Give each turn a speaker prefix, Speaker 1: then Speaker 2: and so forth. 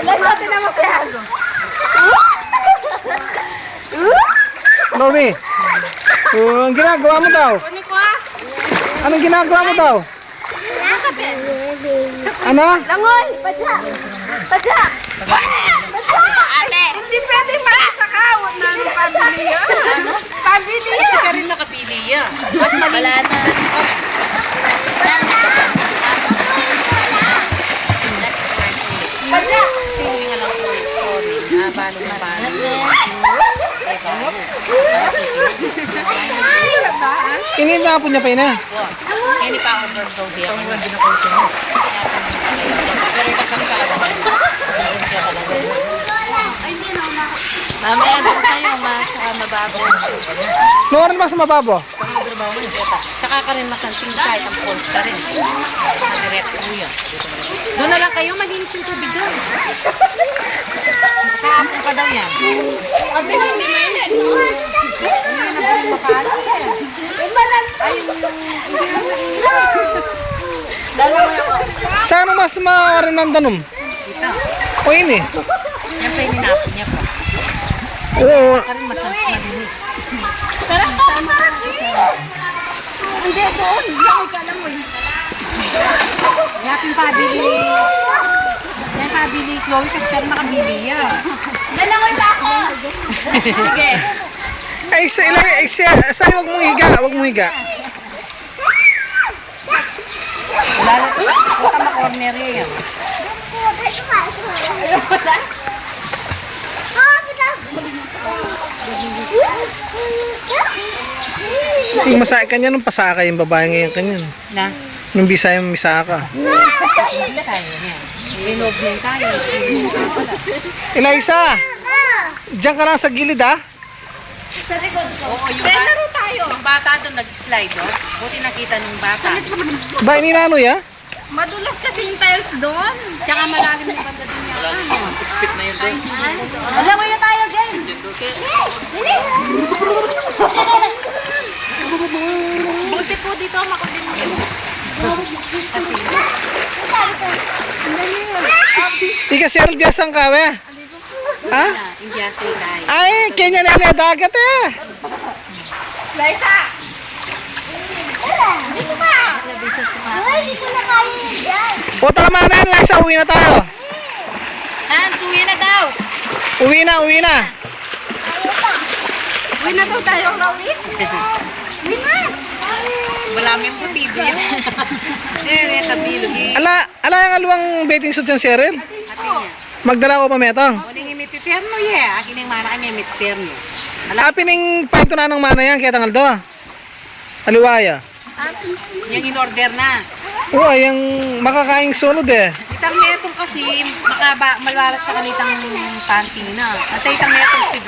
Speaker 1: Let's natin na masayag.
Speaker 2: Nomi, anong ginagawa mo daw?
Speaker 1: Kunin ko ah.
Speaker 2: Anong ginagawa mo daw? Ano?
Speaker 1: Langoy! Padya! Padya! Ate! Hindi pwede makasakawat na ng pabiliya. Pabiliya!
Speaker 3: Kasi ka rin nakapili yan. At wala na.
Speaker 1: Padya!
Speaker 3: Tingin nga lang po. Sorry. Balong-balong.
Speaker 2: Ininapo niya pa yun eh.
Speaker 3: Ini pa overload yan. Pero ito kang kaagaman. Kaya talaga. Mamaya doon kayo, mababo.
Speaker 2: Noon ba sa mababo?
Speaker 3: Saka ka rin masanting kahit ang pulse ka rin. Direct po yan. Doon na lang kayo, malinis yung tubig doon. Kahapon pa daw yan.
Speaker 1: Abi, hindi na yun.
Speaker 2: Saan mas marinandanom?
Speaker 3: Ito.
Speaker 2: O yun eh.
Speaker 3: Yan pa yung ninapon niya pa.
Speaker 2: Oo.
Speaker 3: Saka rin malinis.
Speaker 1: Hindi, doon. Langoy ka, langoy.
Speaker 3: Yapin pabili. Yan pabili, Chloe, kasi ka rin makabili yan.
Speaker 1: Nalangoy pa ako.
Speaker 3: Sige.
Speaker 2: Ay, sa'yo wag mong higa. Wag mong higa.
Speaker 3: Wala na ito. Huwag ka ma-corner yan.
Speaker 2: Yung masaya kanya nung pasaka yung babae ngayon kanya.
Speaker 3: Na?
Speaker 2: Nung bisaya yung misaka.
Speaker 3: Hindi tayo niya. Rinove na yung tayo.
Speaker 2: Eliza! Diyan ka lang sa gilid ah.
Speaker 3: Oo, yung
Speaker 1: Then, laro tayo.
Speaker 3: Yung bata doon nag-slide, oh. Buti nakita nung bata.
Speaker 2: Ba ininano ya?
Speaker 1: Madulas kasi yung tiles doon.
Speaker 3: Tsaka malalim na banda din niya.
Speaker 4: 6 feet na yun din.
Speaker 1: Langoy na tayo, game.
Speaker 3: Buti po dito makabili.
Speaker 2: Ika si Erl biasang ka we. Ha?
Speaker 3: India sa ilay.
Speaker 2: Ay, kanya na yung dagat eh.
Speaker 1: Liza! Dito ba? Hindi ko na kaya yun dyan.
Speaker 2: O tama na yan, Eliza. Uwi na tayo.
Speaker 3: Hans, uwi na daw.
Speaker 2: Uwi na, uwi na.
Speaker 1: Uwi na daw tayo, Rawi. Uwi na.
Speaker 3: Wala may putido yan. Eh, kabilog eh.
Speaker 2: Ala yung alawang betting suit dyan si Erl.
Speaker 3: Ate niya.
Speaker 2: Magdala ko pa metong.
Speaker 3: Kuning imipipirno yeah. Akin yung mana kanya imipipirno.
Speaker 2: Apining paito na ng mana yan, kaya tangal do. Aliwaya.
Speaker 3: Yung in-order na.
Speaker 2: Oo, yung makakaing sunod eh.
Speaker 3: Itang netong kasi, malala siya kanitang panty na. At itang netong